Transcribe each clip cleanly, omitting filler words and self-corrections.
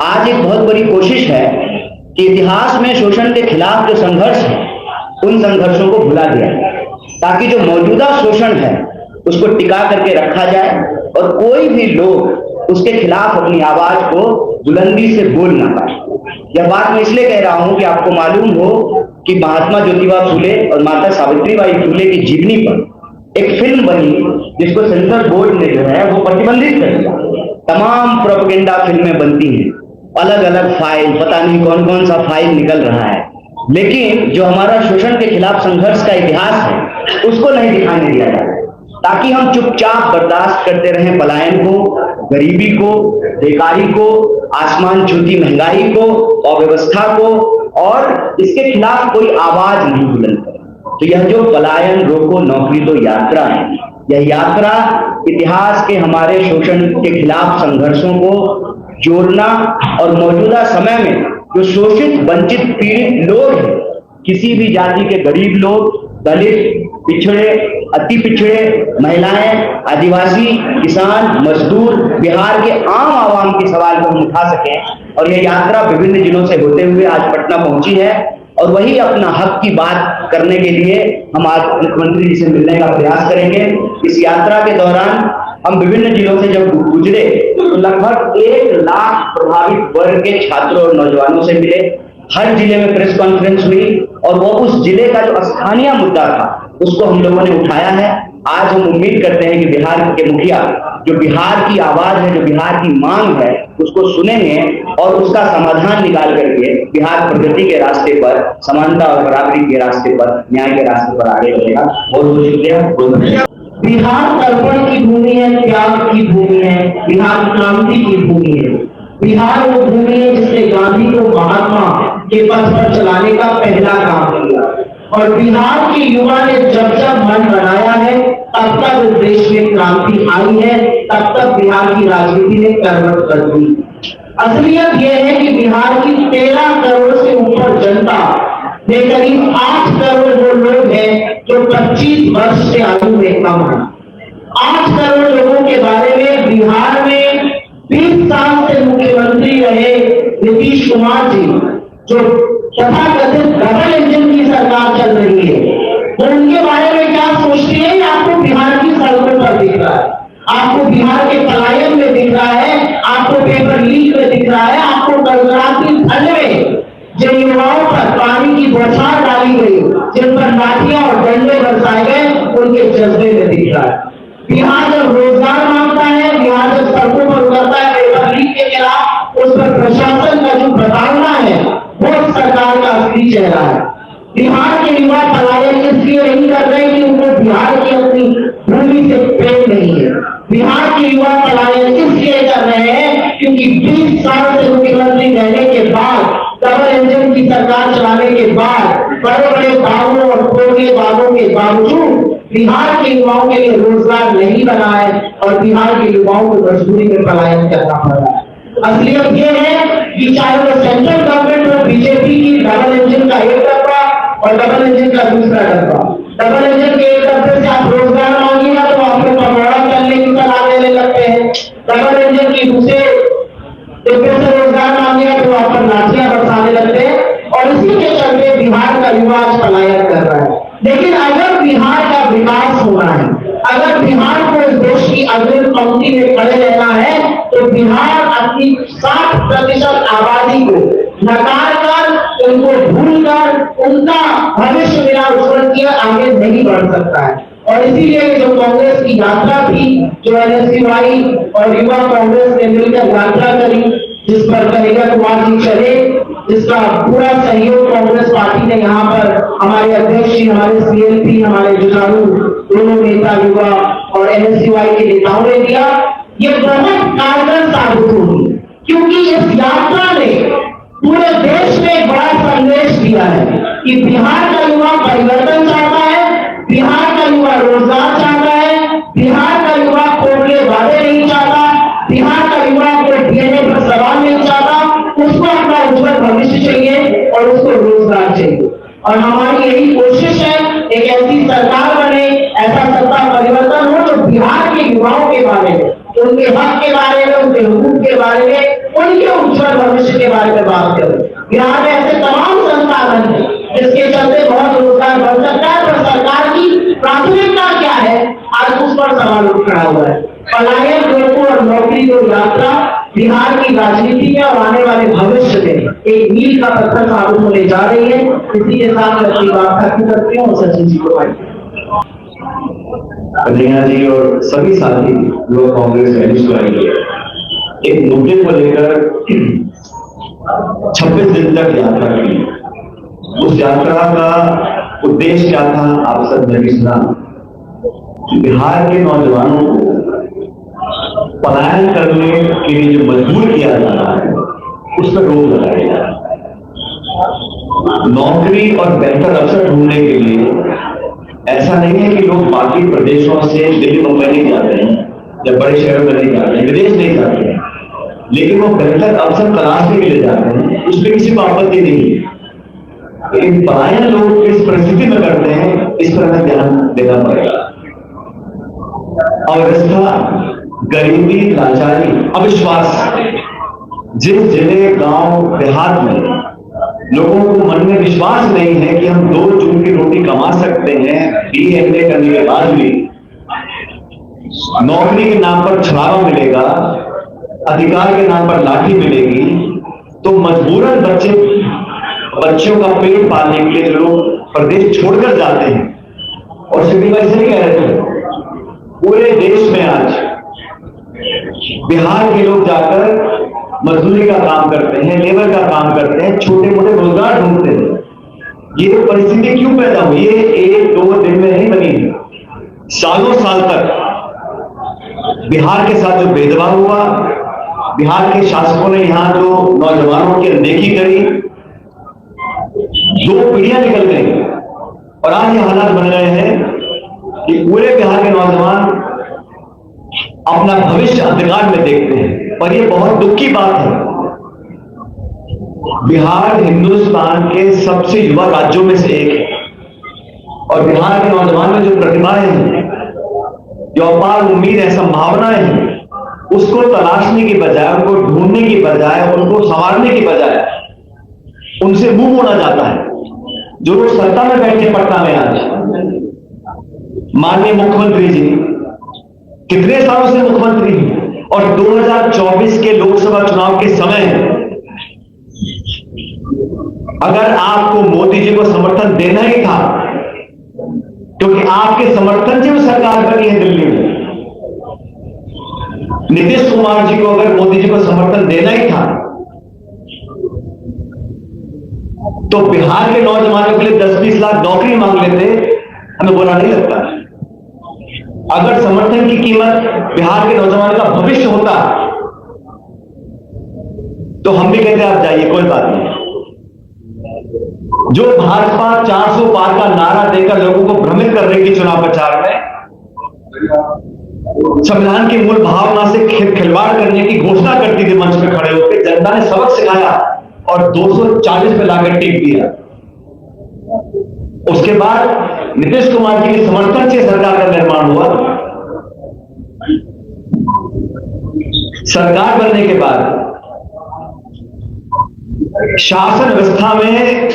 आज एक बहुत बड़ी कोशिश है कि इतिहास में शोषण के खिलाफ जो संघर्ष है उन संघर्षों को भुला दिया जाए, ताकि जो मौजूदा शोषण है उसको टिका करके रखा जाए और कोई भी लोग उसके खिलाफ अपनी आवाज को बुलंदी से बोल ना पाए। यह बात मैं इसलिए कह रहा हूं कि आपको मालूम हो कि महात्मा ज्योतिबा फूले और माता सावित्रीबाई फूले की जीवनी पर एक फिल्म बनी जिसको सेंसर बोर्ड ने जो है वो प्रतिबंधित कर दिया। तमाम प्रोपेगेंडा फिल्में बनती हैं, अलग अलग फाइल, पता नहीं कौन कौन सा फाइल निकल रहा है, लेकिन जो हमारा शोषण के खिलाफ संघर्ष का इतिहास है उसको नहीं दिखाने दिया जाता, ताकि हम चुपचाप बर्दाश्त करते रहें पलायन को, गरीबी को, बेकारी को, आसमान छूती महंगाई को, अव्यवस्था को, और इसके खिलाफ कोई आवाज नहीं बुलंद करे। तो यह जो पलायन रोको नौकरी दो यात्रा है, यह यात्रा इतिहास के हमारे शोषण के खिलाफ संघर्षों को जोड़ना और मौजूदा समय में जो शोषित, वंचित, पीड़ित लोग हैं, किसी भी जाति के गरीब लोग, दलित, पिछड़े, अति पिछड़े, महिलाएं, आदिवासी, किसान, मजदूर, बिहार के आम आवाम के सवाल को हम उठा सकें। और यह यात्रा विभिन्न जिलों से होते हुए आज पटना पहुंची है और वही अपना हक की बात करने के लिए हम आज मुख्यमंत्री जी से मिलने का प्रयास करेंगे। इस यात्रा के दौरान हम विभिन्न जिलों से जब गुजरे तो लगभग 1 लाख प्रभावित वर्ग के छात्रों और नौजवानों से मिले। हर जिले में प्रेस कॉन्फ्रेंस हुई और वो उस जिले का जो स्थानीय मुद्दा था उसको हम लोगों ने उठाया है। आज हम उम्मीद करते हैं कि बिहार के मुखिया जो बिहार की आवाज है, जो बिहार की मांग है, उसको सुनेंगे और उसका समाधान निकाल करके बिहार प्रगति के रास्ते पर, समानता और बराबरी के रास्ते पर, न्याय के रास्ते पर आगे बढ़ेगा। बहुत बहुत शुक्रिया। बिहार तर्पण की भूमि है, त्याग की भूमि है, बिहार क्रांति की भूमि है। बिहार वो भूमि है जिसने गांधी को महात्मा के पथ पर चलाने का पहला काम किया, और बिहार के युवा ने जब जब मन बनाया है तब तक देश में क्रांति आई है, तब तक बिहार की राजनीति ने करवट कर दी। असलियत यह है कि बिहार की 13 करोड़ से ऊपर जनता में करीब 8 करोड़ वो लोग हैं जो 25 वर्ष से आयु में कम है। 8 करोड़ लोगों के बारे में बिहार में 20 साल से मुख्यमंत्री रहे नीतीश कुमार जी, जो तथाकथित डबल इंजन की सरकार चल रही है, वो उनके बारे में क्या सोचते हैं? आपको बिहार की सड़कों पर दिख रहा है, आपको बिहार के पलायन में दिख रहा है, आपको पेपर लीक में दिख रहा है, आपको गुजरात की ठंड में जिन युवाओं पर पानी की बौछार डाली गई, जिन पर लाठियां और डंडे बरसाए गए, उनके जज्बे में दिख रहा है। बिहार जब रोजगार मांगता है, बिहार जब सड़कों पर उतरता है पेपर लीक के खिलाफ, उस पर प्रशासन का जो प्रताड़ना है वो सरकार का असली चेहरा है। बिहार के युवा पलायन इसलिए नहीं कर रहे कि उनको बिहार की अपनी भूमि से प्रेम नहीं है। बिहार के युवा पलायन इसलिए कर रहे हैं क्योंकि 20 साल से मुख्यमंत्री रहने के बाद, डबल इंजन की सरकार चलाने के बाद, बड़े बड़े दावों और खोखले वादों के बावजूद बिहार के युवाओं के लिए रोजगार नहीं बना है और बिहार के युवाओं को मजबूरी में पलायन करना पड़ रहा है। असलियत यह है कि चाहे वो सेंट्रल गवर्नमेंट हो, बीजेपी की डबल इंजन का एक डब्बा और डबल इंजन का दूसरा डब्बा। डबल इंजन के एक डब्बे से आप रोजगार मांगिएगा तो आपको पकौड़ा करने की सलाह देने लगते हैं, डबल इंजन की दूसरे डब्बे से रोजगार मांगिएगा तो आप पर लाठियां बरसाने लगते हैं, और इसी के चलते बिहार का युवा आज पलायन कर रहा है। लेकिन अगर बिहार का विकास होना है, अगर बिहार को इस देश की अग्रिम पंक्ति में खड़े रहना है, तो बिहार अपनी 60% आबादी को नकार कर, उनको भूलकर, उनका भविष्य बिना उज्जवल किए आगे नहीं बढ़ सकता है। और इसीलिए जो कांग्रेस की यात्रा थी, जो एनएसयूआई और युवा कांग्रेस ने मिलकर यात्रा करी, जिस पर कन्हैया कुमार जी चले, जिसका पूरा सहयोग कांग्रेस पार्टी ने यहाँ पर हमारे अध्यक्ष जी, हमारे सीएलपी, हमारे जुझारू दोनों नेता युवा और एनएसयूआई के नेताओं ने दिया, ये बहुत कारगर साबित होगी, क्योंकि इस यात्रा ने पूरे देश में एक बड़ा संदेश दिया है कि बिहार का युवा परिवर्तन चाहता है, बिहार का युवा रोजगार चाहता है, बिहार का युवा खोखले वादे नहीं चाहता, बिहार का युवा को डीएनए पर सवाल नहीं चाहता, उसको अपना उज्जवल भविष्य चाहिए और उसको रोजगार चाहिए। और हमारी यही कोशिश है, एक ऐसी सरकार बने, ऐसा सत्ता परिवर्तन हो जो बिहार के युवाओं के बारे में, उनके हक के बारे में, उनके हुकूक के बारे में, उनके उज्जवल भविष्य बारे में बात करूं, बिहार में ऐसे तमाम संसाधन हैं जिसके चलते बहुत रोजगार बढ़ सकता है, पर सरकार की प्राथमिकता क्या है, आज उस पर सवाल उठ खड़ा हुआ है। पलायन रोको और नौकरी को यात्रा बिहार की राजनीति में और आने वाले भविष्य में एक मील का पत्थर साबित होने जा रही है। इसी के साथ मैं अपनी बात खत्म करती हूँ। सचिन जी को कन्हैया जी और सभी साथी युवा कांग्रेस एक मुद्दे को लेकर 26 दिन तक यात्रा की। उस यात्रा का उद्देश्य क्या था, आप सब ने भी सुना। बिहार के नौजवानों को पलायन करने के लिए जो मजबूर किया जा रहा है उस पर रोक लगाई जा रही है। नौकरी और बेहतर अवसर ढूंढने के लिए ऐसा नहीं है कि लोग बाकी प्रदेशों से दिल्ली मुंबई नहीं जाते हैं या बड़े शहरों में नहीं जाते हैं, विदेश नहीं जाते हैं, लेकिन वो बेहतर अवसर तलाशने के लिए जाते हैं। उसमें किसी को आपत्ति नहीं है, लेकिन पलायन लोग किस परिस्थिति में करते हैं इस पर हमें ध्यान देना पड़ेगा। अव्यवस्था, गरीबी, लाचारी, अविश्वास, जिस जिले, गांव, देहात में लोगों को मन में विश्वास नहीं है कि हम 2 जून की रोटी कमा सकते हैं, BA करने के बाद भी नौकरी के नाम पर छलावा मिलेगा, अधिकार के नाम पर लाठी मिलेगी, तो मजबूरन बच्चों का पेट पालने के लिए लोग प्रदेश छोड़कर जाते हैं। और सिटी भाई से कह रहे थे, पूरे देश में आज बिहार के लोग जाकर मजदूरी का काम करते हैं, लेबर का काम करते हैं, छोटे मोटे रोजगार ढूंढते हैं। ये परिस्थिति क्यों पैदा हुई? ये 1-2 दिन में नहीं बनी, सालों साल तक बिहार के साथ जो भेदभाव हुआ, बिहार के शासकों ने यहां जो नौजवानों की अनदेखी करी, 2 पीढ़ियां निकल गई और आज ये हालात बन गए हैं कि पूरे बिहार के नौजवान अपना भविष्य अंधकार में देखते हैं। पर यह बहुत दुख की बात है, बिहार हिंदुस्तान के सबसे युवा राज्यों में से एक है और बिहार के नौजवान में जो प्रतिभाएं हैं, जो अपार उम्मीद है, संभावनाएं हैं, उसको तलाशने की बजाय, उनको ढूंढने की बजाय, उनको संवारने की बजाय उनसे मुंह मोड़ा जाता है। जो लोग सत्ता में बैठे पटना में आज, माननीय मुख्यमंत्री जी कितने सालों से मुख्यमंत्री हैं और 2024 के लोकसभा चुनाव के समय अगर आपको मोदी जी को समर्थन देना ही था, क्योंकि आपके समर्थन से वो सरकार बनी है दिल्ली में, नीतीश कुमार जी को अगर मोदी जी को समर्थन देना ही था तो बिहार के नौजवानों के लिए 10-20 लाख नौकरी मांग लेते, हमें बुरा नहीं लगता। अगर समर्थन की कीमत बिहार के नौजवान का भविष्य होता तो हम भी कहते आप जाइए, कोई बात नहीं। जो भाजपा 400 पार का नारा देकर लोगों को भ्रमित कर रही थी चुनाव प्रचार में, संविधान की मूल भावना से खिलवाड़ करने की घोषणा करती थी मंच पे खड़े होकर, जनता ने सबक सिखाया और 240 पे लाकर टिक दिया। उसके बाद नीतीश कुमार जी के समर्थन से सरकार का निर्माण हुआ। सरकार बनने के बाद शासन व्यवस्था में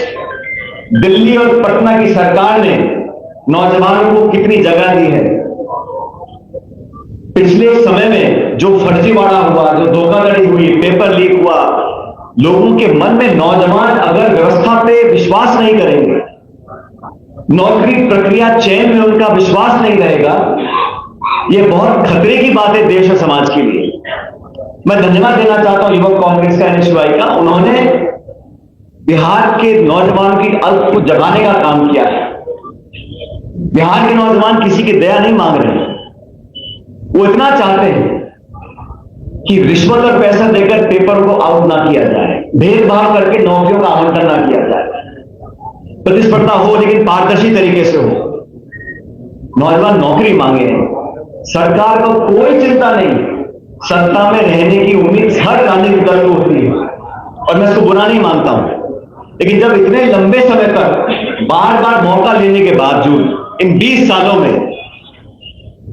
दिल्ली और पटना की सरकार ने नौजवानों को कितनी जगह दी है। पिछले समय में जो फर्जीवाड़ा हुआ, जो धोखाधड़ी हुई, पेपर लीक हुआ, लोगों के मन में नौजवान अगर व्यवस्था पे विश्वास नहीं करेंगे, नौकरी प्रक्रिया चयन में उनका विश्वास नहीं रहेगा, यह बहुत खतरे की बात है देश और समाज के लिए। मैं धन्यवाद देना चाहता हूं युवक कांग्रेस का NSUI का, उन्होंने बिहार के नौजवान की अल्प को जगाने का काम किया है। बिहार के नौजवान किसी की दया नहीं मांग रहे हैं, वो इतना चाहते हैं कि रिश्वत और पैसा देकर पेपर को आउट ना किया जाए, भेदभाव करके नौकरियों का आवंटन ना किया जाए, प्रतिस्पर्धा हो लेकिन पारदर्शी तरीके से हो। नौजवान नौकरी मांगे हैं, सरकार को कोई चिंता नहीं, सत्ता में रहने की उम्मीद हर राजनीतिक दल को होती है और मैं इसको बुरा नहीं मानता हूं, लेकिन जब इतने लंबे समय तक बार बार मौका लेने के बावजूद इन 20 सालों में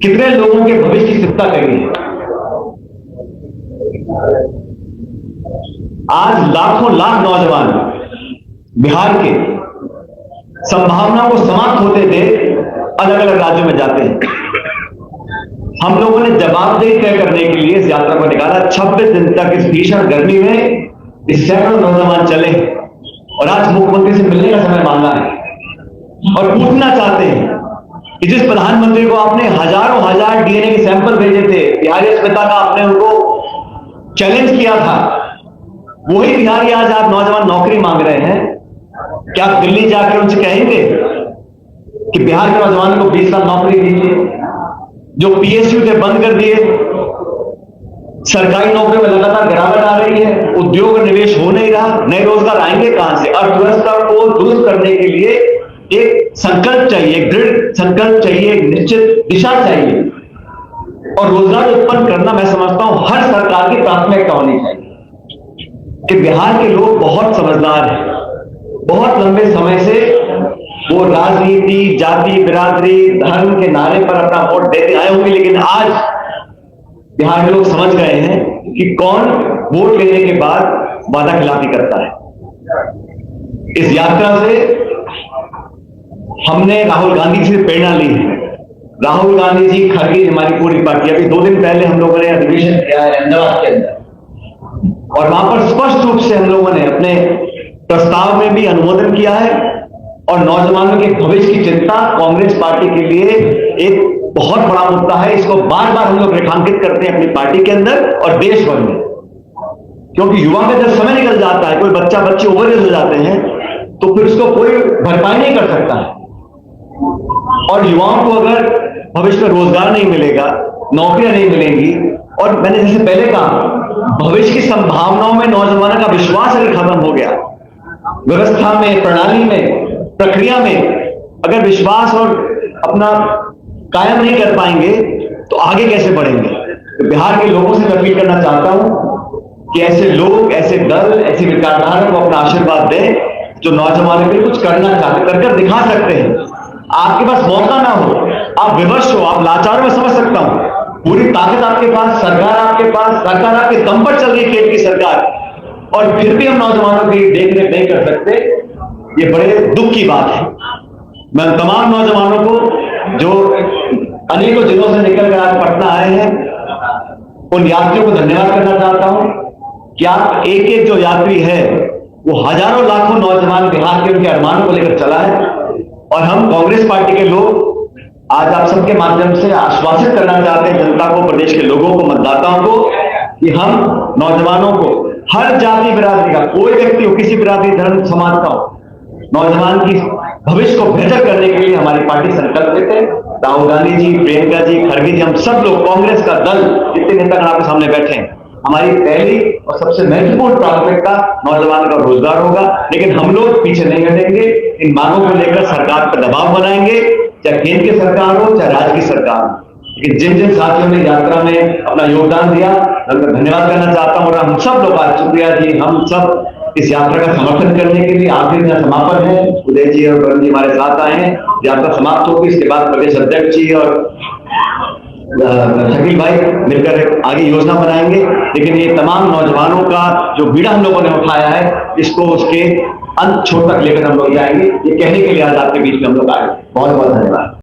कितने लोगों के भविष्य की चिंता करी है। आज लाखों लाख नौजवान बिहार के संभावना को समाप्त होते देख अलग अलग राज्यों में जाते हैं। हम लोगों ने जवाबदेही तय करने के लिए इस यात्रा को निकाला। 26 दिन तक इस भीषण गर्मी में इस सैकड़ों नौजवान चले और आज मुख्यमंत्री से मिलने का समय मांगा है और पूछना चाहते हैं कि जिस प्रधानमंत्री को आपने हजारों हजार डीएनए के सैंपल भेजे थे, बिहारी अस्मिता का आपने उनको चैलेंज किया था, वही बिहारी आज आप नौजवान नौकरी मांग रहे हैं। क्या आप दिल्ली जाकर उनसे कहेंगे कि बिहार के नौजवान को 20 साल नौकरी दीजिए? जो पीएसयू थे बंद कर दिए, सरकारी नौकरी में लगातार गिरावट आ रही है, उद्योग और निवेश हो नहीं रहा, नए रोजगार आएंगे कहां से? अर्थव्यवस्था को दुरुस्त करने के लिए एक संकल्प चाहिए, एक दृढ़ संकल्प चाहिए, एक निश्चित दिशा चाहिए और रोजगार उत्पन्न करना मैं समझता हूं हर सरकार की प्राथमिकता होनी चाहिए। कि बिहार के लोग बहुत समझदार हैं, बहुत लंबे समय से वो राजनीति, जाति, बिरादरी, धर्म के नारे पर अपना वोट देते आए होंगे, लेकिन आज बिहार के लोग समझ गए हैं कि कौन वोट लेने के बाद वादा खिलाफी करता है। इस यात्रा से हमने राहुल गांधी जी से प्रेरणा ली है। राहुल गांधी जी, खड़गे, हमारी पूरी पार्टी, अभी 2 दिन पहले हम लोगों ने अधिवेशन किया है अहमदाबाद के अंदर और वहां पर स्पष्ट रूप से हम लोगों ने अपने प्रस्ताव में भी अनुमोदन किया है और नौजवानों के भविष्य की चिंता कांग्रेस पार्टी के लिए एक बहुत बड़ा मुद्दा है। इसको बार बार हम लोग रेखांकित करते हैं अपनी पार्टी के अंदर और देश भर में, क्योंकि युवा का जब समय निकल जाता है, कोई बच्चा बच्चे ओवर एज हो जाते हैं, तो फिर उसको कोई भरपाई नहीं कर सकता है और युवाओं को अगर भविष्य में रोजगार नहीं मिलेगा, नौकरियां नहीं मिलेंगी और मैंने जैसे पहले कहा, भविष्य की संभावनाओं में नौजवानों का विश्वास अगर खत्म हो गया, व्यवस्था में, प्रणाली में, प्रक्रिया में अगर विश्वास और अपना कायम नहीं कर पाएंगे तो आगे कैसे बढ़ेंगे? तो बिहार के लोगों से मैं अपील करना चाहता हूं कि ऐसे लोग, ऐसे दल, ऐसी विचारधारा को अपना आशीर्वाद दें जो नौजवानों के लिए कुछ करना चाहते, कर दिखा सकते हैं। आपके पास मौका ना हो, आप विवश हो, आप लाचार, में समझ सकता हूं, पूरी ताकत आपके पास, सरकार आपके पास, सरकार आपके दम पर चल रही केंद्र की सरकार, और फिर भी हम नौजवानों की देखरेख नहीं कर सकते, ये बड़े दुख की बात है। मैं तमाम नौजवानों को जो अनेकों जिलों से निकलकर आज पटना आए हैं, उन यात्रियों को धन्यवाद करना चाहता हूं कि आप एक एक जो यात्री है वो हजारों लाखों नौजवान बिहार के उनके अरमानों को लेकर चला है और हम कांग्रेस पार्टी के लोग आज आप सबके माध्यम से आश्वासित करना चाहते हैं जनता को, प्रदेश के लोगों को, मतदाताओं को, कि हम नौजवानों को, हर जाति बिरादरी का, कोई व्यक्ति हो, किसी बिरादरी, धर्म, समाज का हो, नौजवान की भविष्य को बेहतर करने के लिए हमारी पार्टी संकल्पित है। राहुल गांधी जी, प्रियंका जी, खड़गे जी, हम सब लोग, कांग्रेस का दल, जितने नेतागण आपके सामने बैठे हैं, हमारी पहली और सबसे महत्वपूर्ण प्राथमिकता नौजवान का रोजगार होगा, लेकिन हम लोग पीछे नहीं हटेंगे। इन मांगों को लेकर सरकार पर दबाव बनाएंगे, चाहे केंद्र की सरकार हो, चाहे राज्य की सरकार हो। लेकिन जिन जिन साथियों ने यात्रा में अपना योगदान दिया, उनका धन्यवाद करना चाहता हूं और हम सब लोग आज, शुक्रिया जी, हम सब इस यात्रा का समर्थन करने के लिए। आखिरी दिन समापन है, उदय जी और वरुण जी हमारे साथ आए हैं, यात्रा समाप्त होगी, इसके बाद प्रदेश अध्यक्ष जी और शकील भाई मिलकर आगे योजना बनाएंगे। लेकिन ये तमाम नौजवानों का जो बीड़ा हम लोगों ने उठाया है, इसको उसके अंत छोर तक लेकर हम लोग जाएंगे, ये कहने के लिए आज आपके बीच में हम लोग आए। बहुत बहुत धन्यवाद।